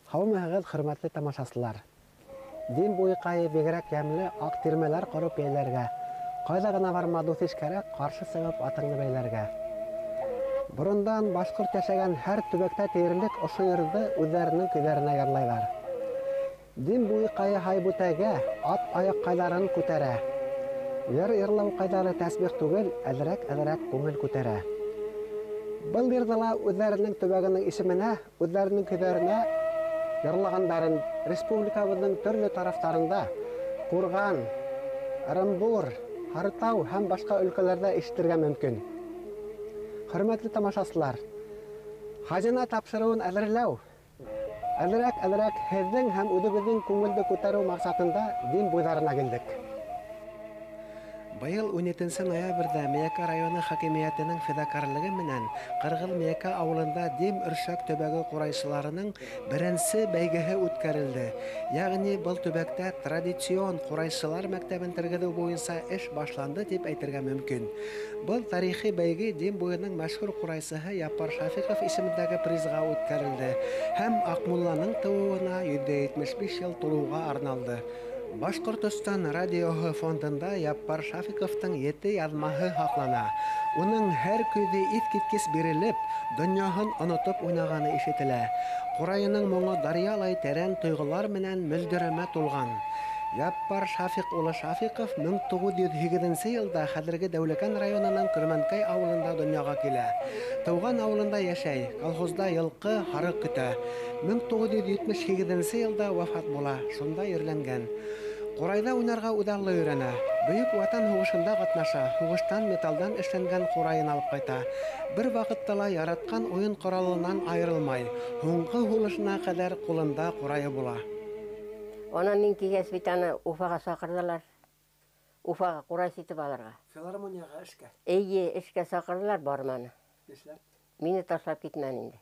Хавымығығыз хөрмәтле тамашасылар. Дин буй кайы бигрәк ямлы ак тирмәләр корып бәйләргә, кайда гына бармады үсешкәрә каршы сыгып атыңны бәйләргә. Борындан башкорт яшәгән һәр төбәктә тирелек ошо йөрде үзләренең көйләренә ярлайлар. Дин буй кайы хайбутәгә ат аяк кайларын күтәрә. Йырлау кайдары тәсбих түгел, әзрәк күңел күтәрә. Был йырдыла үзләренең төбәгенең исеменә, үзләренең көйләренә йырлагандарын республикабызның төрле тарафтарында Курган, Ырымбур, Һарытау һәм башка өлкәләрдә ишетергә мөмкин. Хөрмәтле тамашасылар, хазина тапшыруын әзерләү, әзрәк һезнең һәм үзебезнең күңелде күтәрү максатында дин буйларына килдек. Быел 17 ноябрьдә Мияка районы хакимиятының фидакарлыгы менән Кыргыл Мияка авылында Дим Өршәк төбәге курайчыларының беренче бәйгеһе үткәрелде. Ягъни был төбәктә традицион курайчылар мәктәбен тергеҙеү буенча эш башланды дип әйтергә мөмкин. Был тарихи бәйге Дим буйының мәшһүр курайчыһы Яппар Шафиков исемендәге призга үткәрелде һәм Акмулланың тыуыуына 175 ел тулуга арналды. Башкортостан радиоһы фондында Яппар Шафиковтың 7 язмаһы һаклана. Уның һәр көйҙө иҫ-киткес бирелеп, донъяһын онотоп уйнағаны ишетелә. Ҡурайының моңо даръялай тәрән тойғолар менән мөлдөрәмә тулған. Яппар Шафиҡ улы Шафиҡов 1908 йылда хәҙерге Дәүләкән районының Көрмәнкәй ауылында донъяға килә. Тыуған ауылында йәшәй, колхозда йылҡы, һарыҡ көтә. 1978 йылда вафат була, шунда ерләнгән. Ҡурайҙа уйнарға үҙаллы өйрәнә. Бөйөк Ватан һуғышында ҡатнаша, һуғыштан металдан эшләнгән ҡурайын алып ҡайта. Бер ваҡытта ла яратҡан уйын ҡоралынан айырылмай. Һуңғы һулышына ҡәҙәр ҡулында ҡурайы була. Онан мин кигәс бит аны Уфаға саҡырҙылар. Уфаға ҡурай ситеп алырға. Филармонияға эшкә? Эйе, эшкә саҡырҙылар, барманы. Эшләп? Мине ташлап китмәне инде.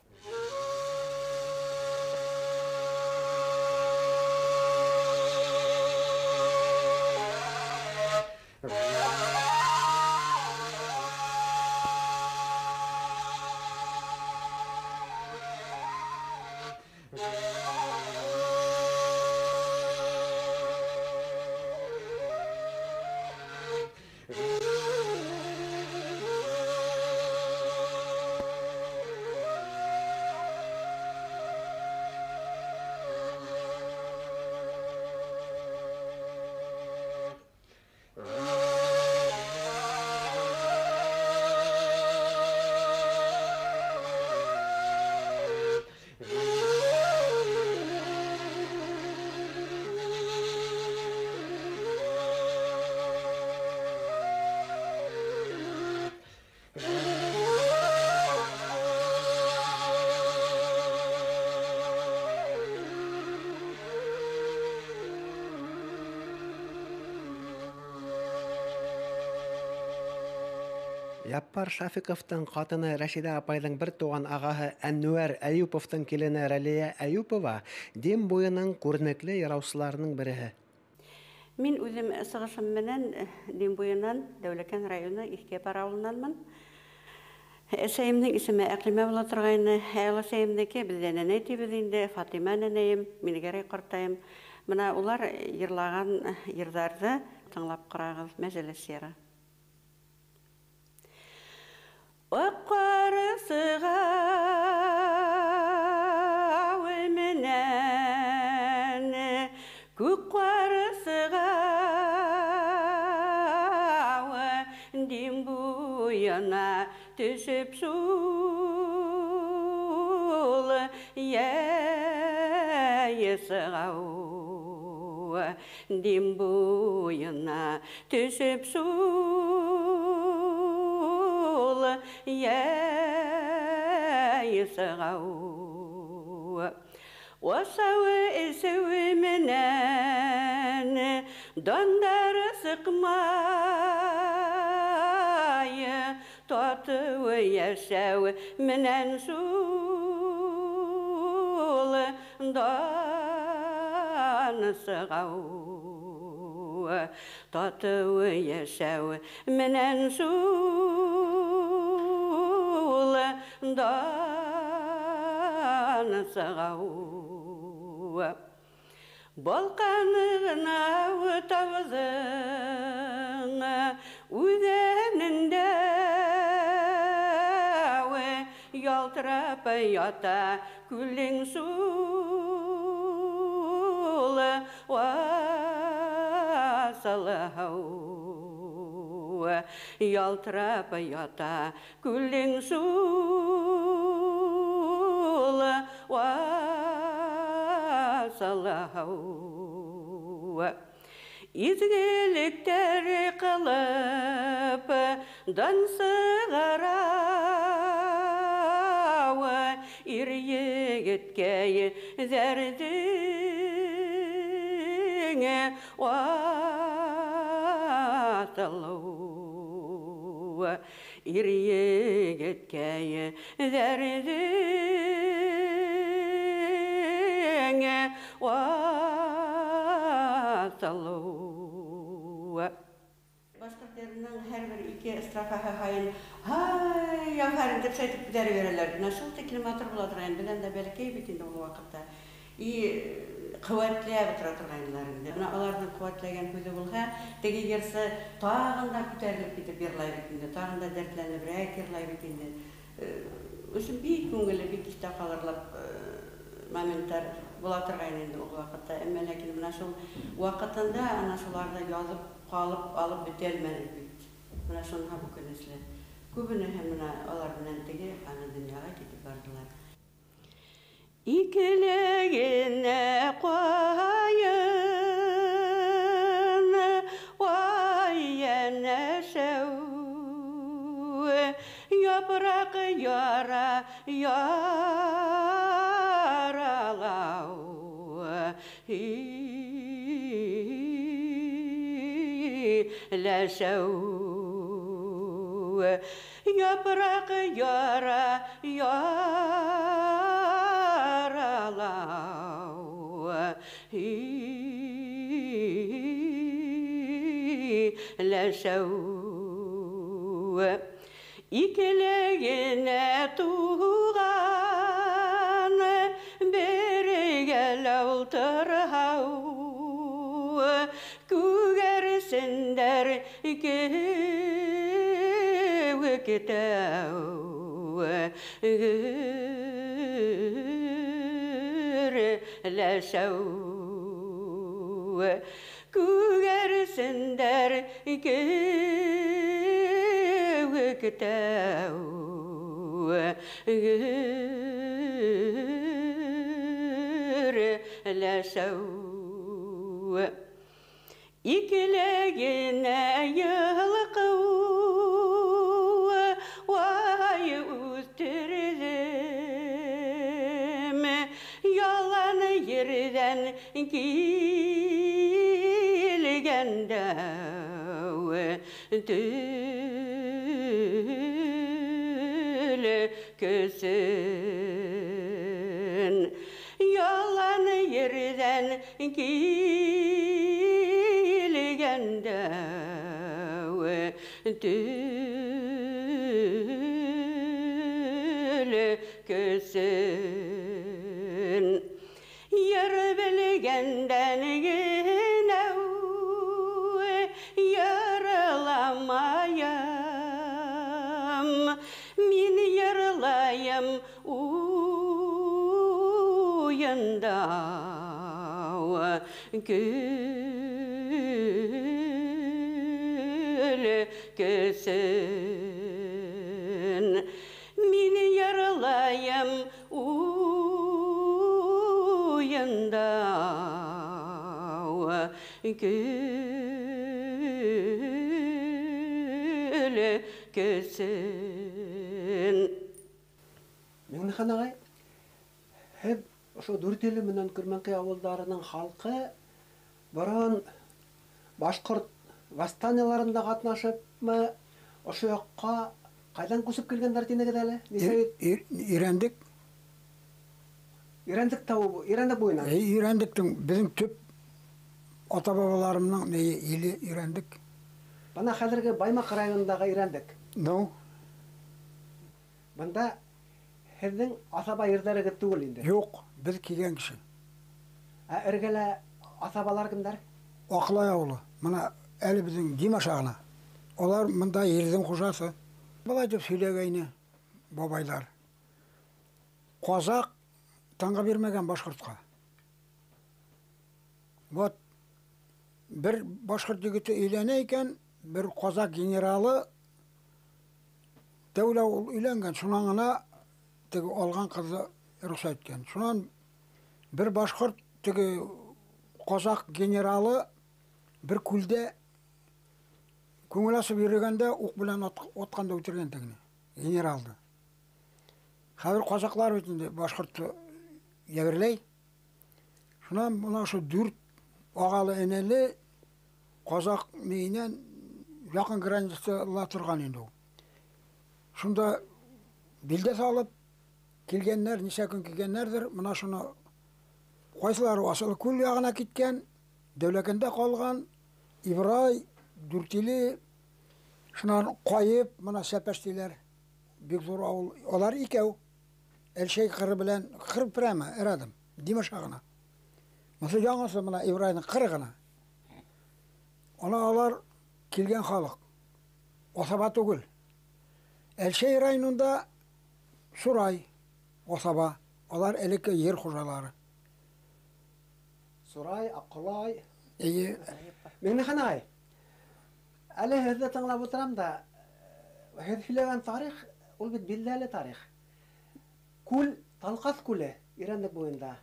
Яппар Шафиковтың ҡатыны Рәшиҙә апайҙың бер туған ағаһы Әнүәр Әйүповтың килене Рәлиә Әйүпова Дим буйының күренекле йыраусыларының береһе. Мин үҙем сығышым менән Дим буйынан Дәүләкән районы Иҫкәпәр ауылынанмын. Әсәйемдең исеме Әҡлимә була торғайны. Әсәйемдеке беҙҙә нәнәй тибеҙ инде, Фатима нәнәйем, Мингәрәй ҡартайым. Бына улар йырлаған йырҙарҙы тыңлап ҡарағыҙ, мәжәлес йыры. Ҡарысыға менән күк ҡарысыға Дим буйына төшөп шул яйысыға Дим буйына төшөп шул яйысыға Осауы эсеуі менән дондары сыҡмайы Татыуы йәшәү менән шул даны сығау Татыуы йәшәү менән шул даны сығау Балқанығына өтавызың үзенінде ялтырап ята күлің сулы васалау ялтырап ята күлің сулы васалау изгеліктер қылып дансығарауы ирегеткей зәрдіңе васалау ирегеткей зәрдіңе васалау Башқұрттерінің әрбір ике строфаға қайын «Хай, яғарын» деп сайтып бідәрі берелер. Нашыл текіліматыр бұладырғайын, білен де бәлікей бетінде ол уақытта. И қуатлия бітіра тұрғайынларында. Олардың қуатлайған көзі болға, теге керсі тағында күтәріліп бітіп берлай бетінде, тағында дәртләні бірәк ерлай бетінде. Өшін бейт көңілі, бейт ішті қалырлап моменттар бұла тұрғайын енді ол уақытта. Әммен әкелі нашыл уақытында анашыларды yazып қалып алып бітелмәді бейт. Мұна шонға бұл көнесілер. Көбіні әміна олар білен теге аны дүнияға кетіп бардылар. Икілегіне қойын, ойын әшәу, япырақ яра яралау, ләшәу, япырақ яра яралау, ләшәу, икілегіне туған біргел ұлтырғау, күгерсіндер кеуекетәу, ләшәу, күгерсіндер кеуекетәу, ләшәу, икілегіне йылқау, вай үстірілім, ялан ерден келгендәу, түлі көсін, ялан ерден келгендәу, түлі көсін. Ер білгенден генәу, ярыламайым, мен ярылайым уйындау, күлі көсін. Мен ярылайым уйындау, күлі көсін. Меңнехан ағай, хәп ошо Дүртелі менен Күрмәнкәй авылдарының халқы баран башқұрт восстанияларында катнашыпмы, ошо якка кайдан көсүп келгендер тинегед әле? Ирәндік. Ирәндік тауы, Ирәндік буйынан. Ирәндіктің біздің төп ата-бабаларымның елі Ирәндік. Бана хәзерге Баймак районындағы Ирәндік. Ну, Бында һеҙҙең асаба ерҙәре түгел инде. Юк, біз келген кіші. Іргелі асабалар кімдер? Ақылай ауылы. Мына әлі біздің Димаш ағына. Олар мында ердің қожасы. Былай деп сөйлегейні бабайлар. Қозақ таңға бермеген башқұртқа. Вот бір башқұрт жігіті үйлене екен, бір қозақ генералы дәулі ауыл үйленген. Шунаңына тегі алған қызы рұқсат еткен. Шунан бір башқұрт тегі қозақ генералы бір күлде көңіл асып үйрегенде оқ білен отқанда өтірген тегіне, генералды. Қазір қозақлар өтінде башқұртты егірлей. Шунан мұна шу дүрт ағалы әнелі қозақ мейінен жақын границасыла тұрған енді. Шунда білде салып, келгенлер, неше күн келгенлердір, мұна шуны қойсылар асылы күл яғына кеткен, дәулекенде қалған, Ибрай, Дүртілі, шунан қойып, мұна сәпәштелер, бек зор ауыл, олар екеу, әлшей қыры білән, қыр прямо, әрадым, Димаш ағына. Мұсы жаңасы мұна Ибрайдың қырығына. Оны олар келген халық, осаба түгіл. Әлшей районында Сурай, осаба, олар әлекке ер қожалары. Сурай, Аққылай. Мен қанағай? Әлі хізді тыңлап отырам да, хіз хүлеген тарих, ол бит білдәлі тарих. Күл, Талқас күлі, Ирандық бойында.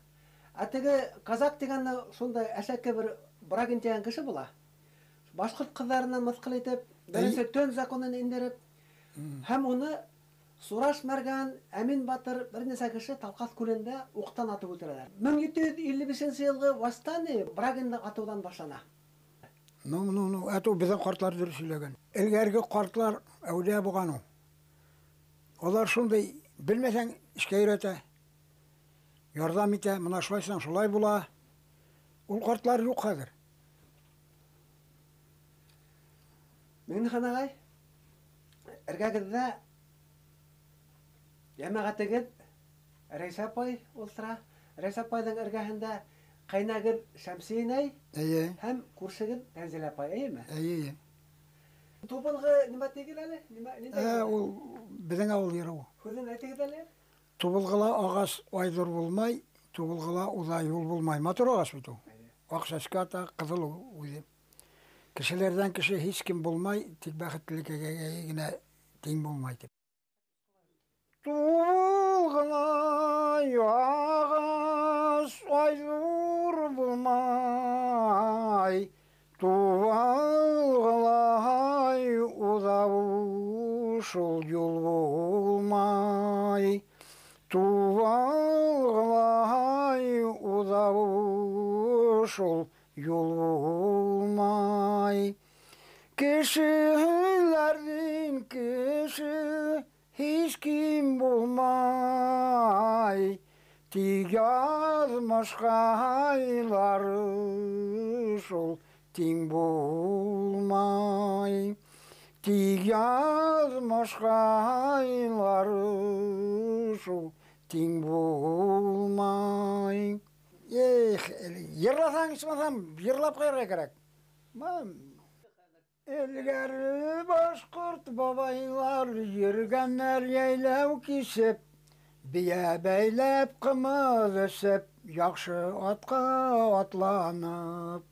Әтігі қазақ дегенді сонда әсәкке бір брагин деген кіші бола. Башқұрт қыздарынан мысқыл етіп, бірінші төн законын ендеріп, һәм оны Сураш Мәрган, Әмин Батыр бірнесе кіші Талқас күлінде оқтан атып өлтірелер. 1755 жылғы Вастаны Брагинді атудан башлана. Әту біздің қартлар дүр сөйлеген. Әлгәргі қартлар әулие болғану. Олар шундай білмесең ішке үйреті, ярдам ете, мұна шылайсаң шылай бола. Ол қартлар жоқ қазір. Мен қанағай, әргәгізді Ямағатығын Рәйсапай олтыра. Рәйсапайдың әргәхінде қайнағын Шәмсейнай һәм күршігін Тәнзелапай, әйе? Тубылғы неме тегіл әлі? Ол біздің ауыл ері ол. Көзін әтегіл әлі? Тубылғыла ағас айдыр болмай, тубылғыла ұзай ұл болмай. Матыр ағас біту. Ақшашқа та қызыл өзі. Кішілерден кіші хеч кім болмай, тек бақыттылыққа тең болмайды. Тубылғылай ағас айдыр болмай, тубылғылай ұзаушыл жол болмай, тубылғылай ұзаушыл жол болмай. Кішілерден кіші hiç kim bulmay, teg yazmış hayları şol ting bulmay, teg yazmış hayları şol ting bulmay. Yırlasan içmesem yırlap koyarga gerek. Elgeri başkurt babaylar yürgenler yeylev kisip, biye beylep kımız esip, yakşı atqa atlanıp.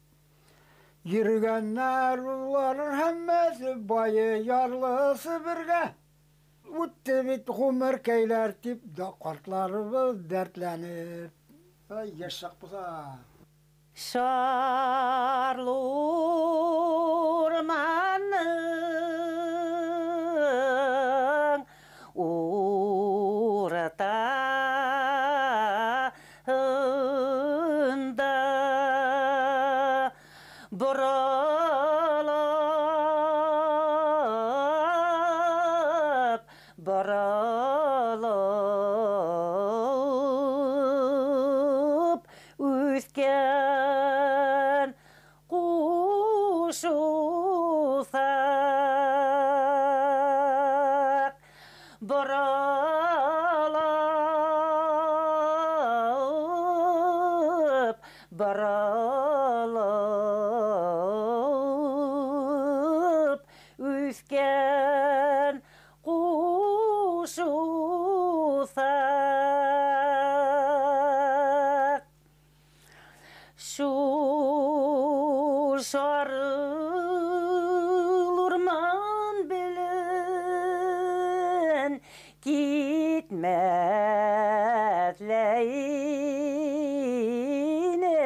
Yürgenler ular hemmesi bayı yarlısı birge, Utti bit humur keyler tip da kartlarımız dertlenip. Ay yaşak buza. Şarlı ormanın ortağında buralap buralap üsken kuşusak buralap баралып үскен құшусақ шул шарыл урман білін китмәтләйіне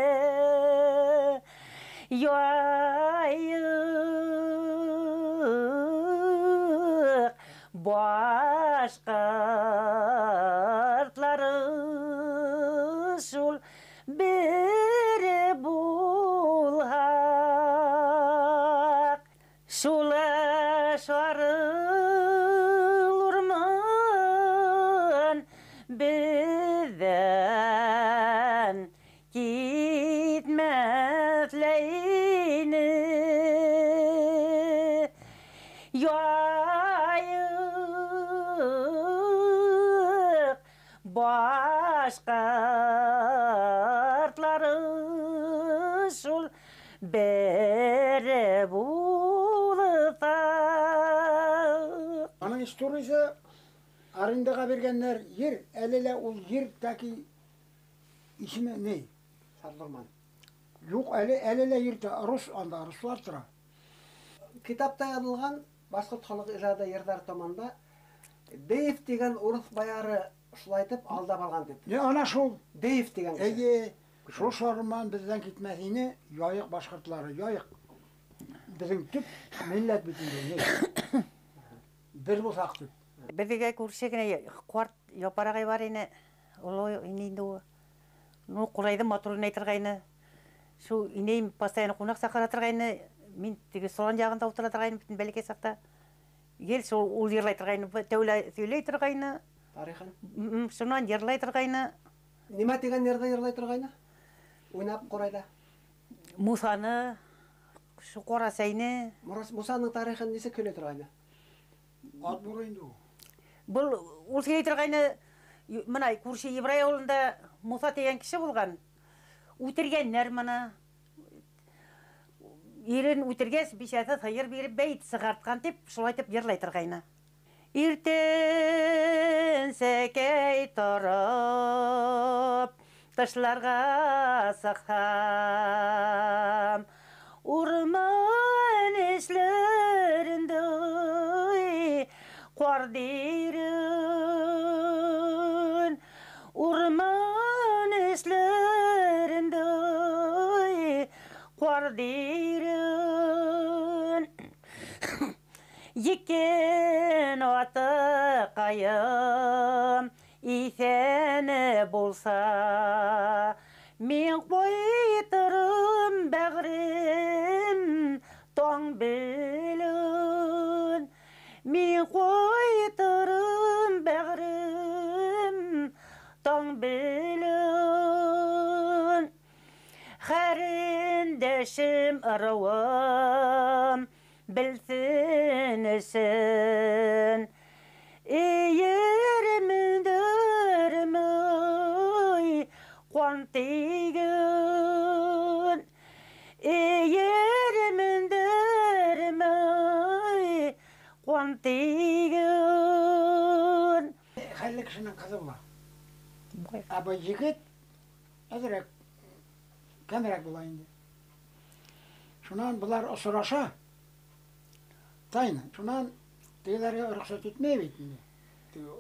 яйық башқартлары шул бірі булғақ шулы шарыл урман бізден китмәтләйіне яйық башқартлары шул бәрі булғақ. Аның историясы арендаға бергенler ер, әлеле ол ер таки исімі не? Сарлырман. Жоқ, әлеле ерді, рус, анда руслар тұра. Китапта язылған Башқұрт халық ижады ердар томанда Деев деген урыс баяры шулайтып алдап алған деп. Не, ана шул, Деев деген кісі. әге, шул шарыман бізден кетмәсіне, яйық башқұртлары, яйық. Біздің түп милләт бүтінде, не? Бір болсақ түп. Бізге көрсегіне қуарт япарағай бар ені, олай инейді о. Ну, құрайды моторын айтырғайны. Шу инейім постоянно қонақ сақаратырғайны, мен теге соған жағында отыратырғайны, бүтін бәлеке сақта. Ел сол ол ерлайтырғайны, тәулі сөйлейтірғайны. Тарихын. Сонан ерлайтырғайны. Неме деген ерді ерлай тұрғайны? Ойнап қорайда. Мусаны, шу қорасайны. Мұсаның тарихын несі көле тұрғайны? Ат бұрайынды о. Бұл ол сөйлейтірғайны, мына көрші Ибрай ауылында Муса деген кіші болған. Өтіргеннер мына. Ерін өтіргес бешеті сайыр беріп бәйт сығартқан деп, шулайтып ерлайтырғайны. Ертен сәкей тұрып, ташларға сақсам, урман ешлерінде қуардерін, урман ешлерінде қуардерін. Екен аты қайым, исәні болса, мен қойтырым бәғрім тоң білін. Мен қойтырым бәғрім тоң білін. Қарындашым ырауым білсін үшін. Eyermindirmey quantigen Eyermindirmey quantigen Hayırlı kişinin kızı var. Ama yigit azırak kamerak bulayındı. Şundan bunlar osuraşa tayını. Şundan Deylerge ruhsat etmeye bitmedi.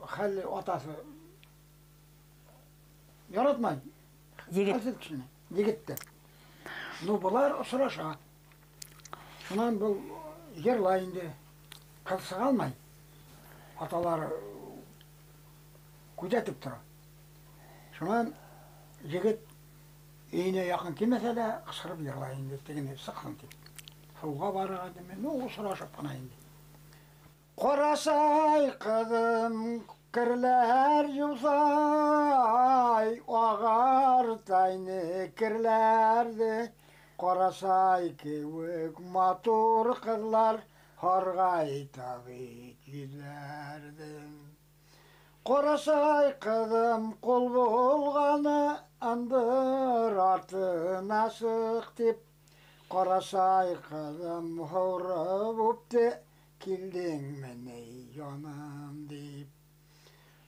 Halli atası yaratmayın. Yigit. Yigitler. Nu bular osuraşa. Şundan bu yerlayındı. Kılsık almayın. Atalar kucatip dura. Şundan yigit iğne yakın kimese de kısırıp yerlayındı. Tegine sıkıntı. Fuğa varağa demen, nu osuraşıp kanayındı. Qorasay kızım kirler yusay ağartayını kirlerdi. Qorasay kevik matur kızlar hargay tağit yüzlerdi. Qorasay kızım kul bulğanı andır артын ашық деп. Qorasay kızım horab upti kildiң meney yonam деп.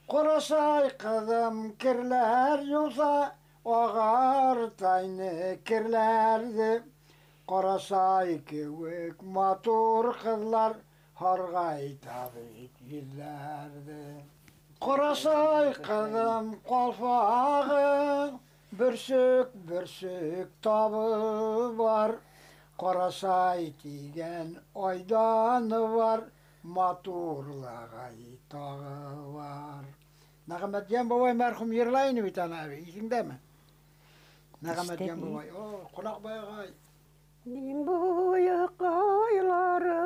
Qorasay kızım kirler yulsa oğar tayны kirlerdi. Qorasay kewek matur kızlar hargay tabit yüzlerdi. Qorasay kızım kolfağı bürsük bürsük tabı var. Qorasay tigen oydanı var. Maturlagay tağı var. Nagametcan babay merhum yerlayını bir tane abi. İsinde mi? Nagametcan babay. Kulak bayagay. Dim boyu kayları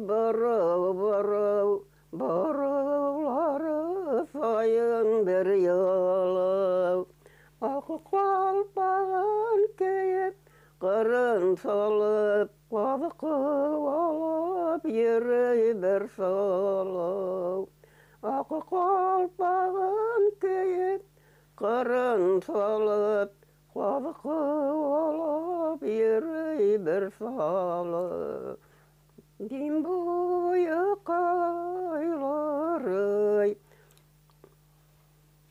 bırı bırı bırıları sayın bir yılı. Akı kalpağın keyip kırın salıp kadıkı alıp yeri bir salıp. Akı kalpağın keyip kırın salıp kadıkı alıp yeri bir salıp. Dim boyu kayları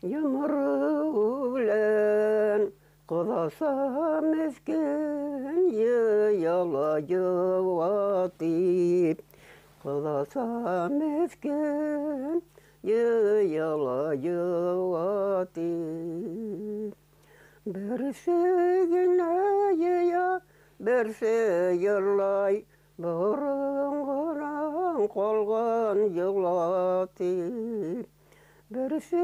yumru bilen kudasa meskin yalayı vatip. Kudasa meskin yalayı vatip. Berse yine ya berse yırlay Bırıngıran kolgan yılatip. Berse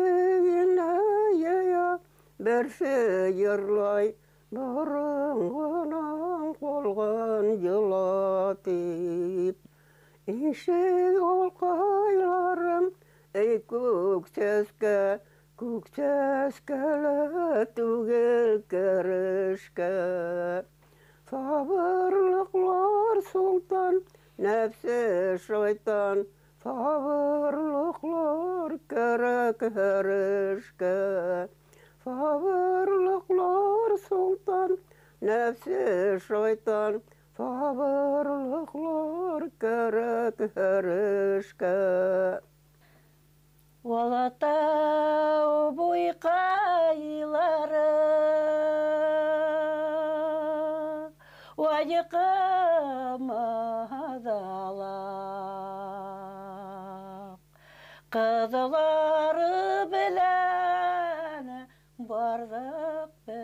yine ya berse yırlay Bırıngıran kolgan yılatip. İşe ol kaylarım ey kükseske Kükseskele tugel kerişke. Sabırlıklar sultan, nefse şeytan. Sabırlıklar gerek herişke. Sabırlıklar sultan, nefse şeytan. Sabırlıklar gerek herişke. Valata buy kayları vacıkamadılar. Kızları bilen bardak bede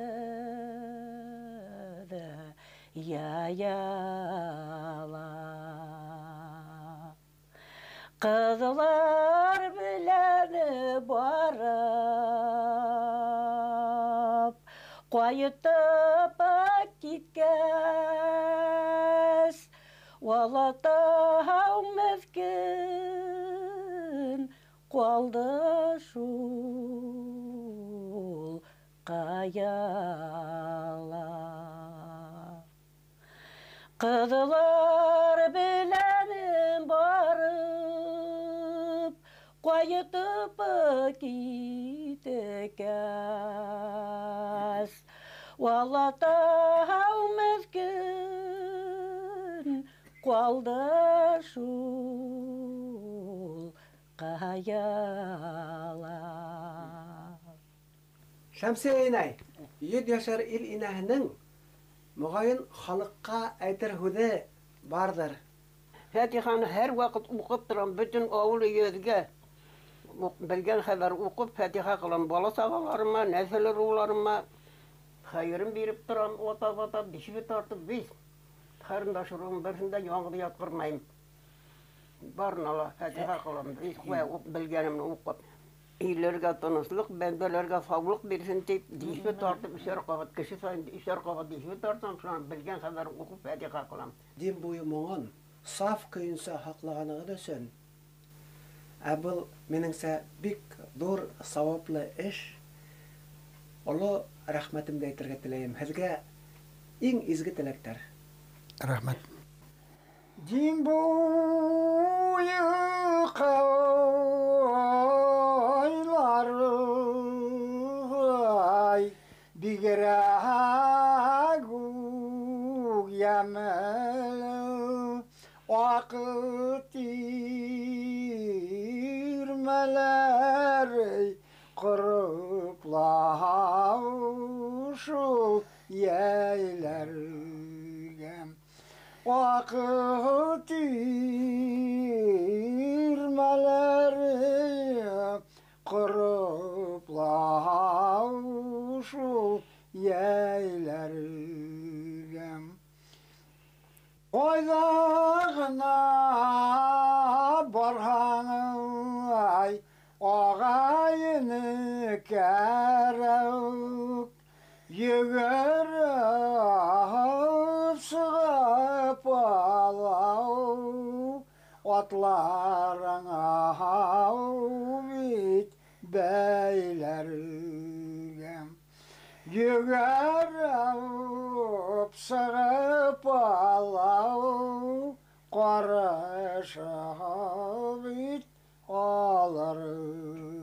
yayalar. Kızlar bilen barıp koyutup gitgez. Valata meskin kaldı şul kayalar. Kızlar bilen barıp koyutup gitgez. Valata meskin kaldı şul kayalar. Şemsiye inay, 7 yaşar il inahının muğayın halıkka aytır hüde bardır. Fatiha'nı her vakit okup duran bütün oğlu yüzge bilgen haber okup Fatiha kılan bala sağalarıma, neseler ruhlarıma hayırın berip duran ota dişi tartıp biz karındaşırığın birisinde yağını yatkırmayım. Barın ala Fatiha kılan biz bilgenimini okup iyilerge tanısılık, bendelerge sağlık birsin deyip dişi tartıp işer kavat, kişi sayın işer kavat dişi tartıp şu an bilgen haber okup Fatiha kılan. Din boyu muğun saf köyünse haklığını da sön. Bu meningse bik dur savaplı iş. Olu rahmetimde aytırga tileyim. Sizge en izgi tilekler. Rahmet. Din boyu kaylar Bigeragu yamel Vakit irmeler Kırıklaşu yeylergem Vakit irmeler Kırıklaşu yeylergem Oydağına barhanım ay Ağayını kerek Yügürüp sığıp alau Otlarına bit beylergem Yügürüp sığıp alau Qarışa bit alarım